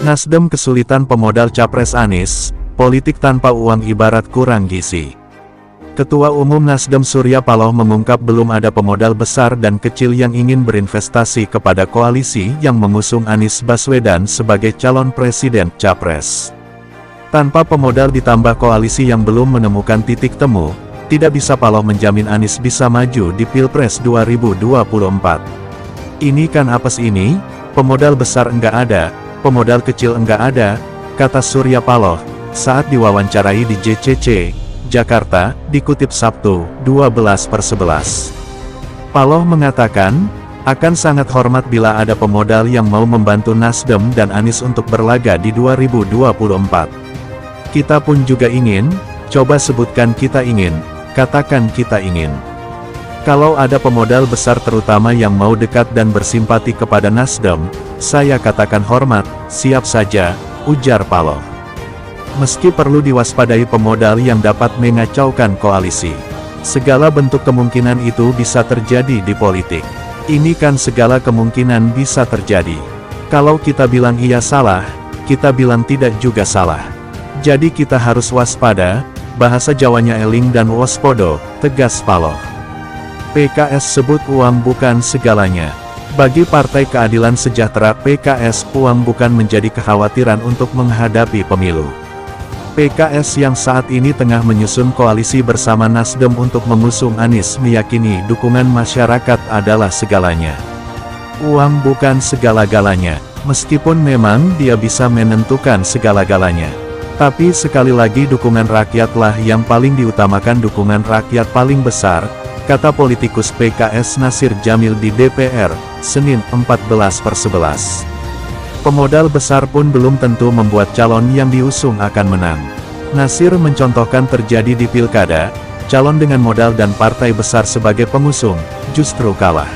Nasdem kesulitan pemodal Capres Anies, politik tanpa uang ibarat kurang gizi. Ketua Umum Nasdem Surya Paloh mengungkap belum ada pemodal besar dan kecil yang ingin berinvestasi kepada koalisi yang mengusung Anies Baswedan sebagai calon presiden Capres. Tanpa pemodal ditambah koalisi yang belum menemukan titik temu, tidak bisa Paloh menjamin Anies bisa maju di Pilpres 2024. Ini kan apes ini, pemodal besar enggak ada, pemodal kecil enggak ada, kata Surya Paloh, saat diwawancarai di JCC, Jakarta, dikutip Sabtu, 12/11. Paloh mengatakan, akan sangat hormat bila ada pemodal yang mau membantu Nasdem dan Anies untuk berlaga di 2024. Kita pun juga ingin, coba sebutkan kita ingin, katakan kita ingin. Kalau ada pemodal besar terutama yang mau dekat dan bersimpati kepada Nasdem, saya katakan hormat, siap saja, ujar Paloh. Meski perlu diwaspadai pemodal yang dapat mengacaukan koalisi. Segala bentuk kemungkinan itu bisa terjadi di politik. Ini kan segala kemungkinan bisa terjadi. Kalau kita bilang iya salah, kita bilang tidak juga salah. Jadi kita harus waspada, bahasa Jawanya eling dan waspodo, tegas Paloh. PKS sebut uang bukan segalanya. Bagi Partai Keadilan Sejahtera PKS, uang bukan menjadi kekhawatiran untuk menghadapi pemilu. PKS yang saat ini tengah menyusun koalisi bersama Nasdem untuk mengusung Anies meyakini dukungan masyarakat adalah segalanya. Uang bukan segala-galanya, meskipun memang dia bisa menentukan segala-galanya. Tapi sekali lagi dukungan rakyatlah yang paling diutamakan, dukungan rakyat paling besar, kata politikus PKS Nasir Jamil di DPR, Senin 14/11. Pemodal besar pun belum tentu membuat calon yang diusung akan menang. Nasir mencontohkan terjadi di Pilkada, calon dengan modal dan partai besar sebagai pengusung, justru kalah.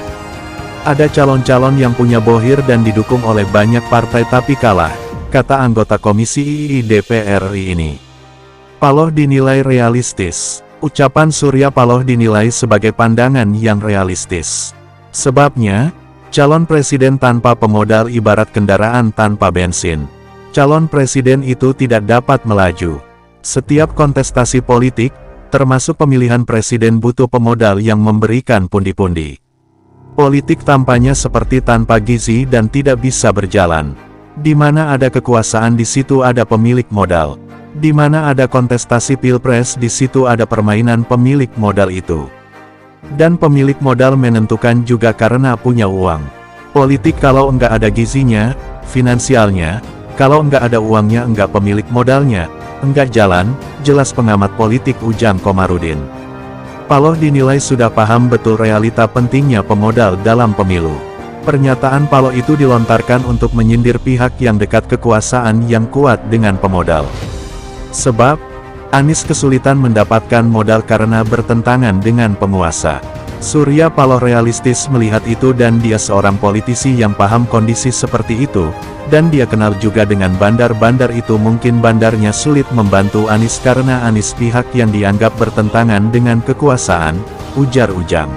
Ada calon-calon yang punya bohir dan didukung oleh banyak partai tapi kalah, kata anggota Komisi II DPR RI ini. Paloh dinilai realistis. Ucapan Surya Paloh dinilai sebagai pandangan yang realistis. Sebabnya, calon presiden tanpa pemodal ibarat kendaraan tanpa bensin. Calon presiden itu tidak dapat melaju. Setiap kontestasi politik, termasuk pemilihan presiden, butuh pemodal yang memberikan pundi-pundi. Politik tampaknya seperti tanpa gizi dan tidak bisa berjalan. Di mana ada kekuasaan di situ ada pemilik modal. Di mana ada kontestasi pilpres di situ ada permainan pemilik modal itu. Dan pemilik modal menentukan juga karena punya uang. Politik kalau enggak ada gizinya, finansialnya, kalau enggak ada uangnya enggak pemilik modalnya, enggak jalan, jelas pengamat politik Ujang Komarudin. Paloh dinilai sudah paham betul realita pentingnya pemodal dalam pemilu. Pernyataan Paloh itu dilontarkan untuk menyindir pihak yang dekat kekuasaan yang kuat dengan pemodal. Sebab, Anies kesulitan mendapatkan modal karena bertentangan dengan penguasa. Surya Paloh realistis melihat itu dan dia seorang politisi yang paham kondisi seperti itu, dan dia kenal juga dengan bandar-bandar itu. Mungkin bandarnya sulit membantu Anies karena Anies pihak yang dianggap bertentangan dengan kekuasaan, ujar Ujang.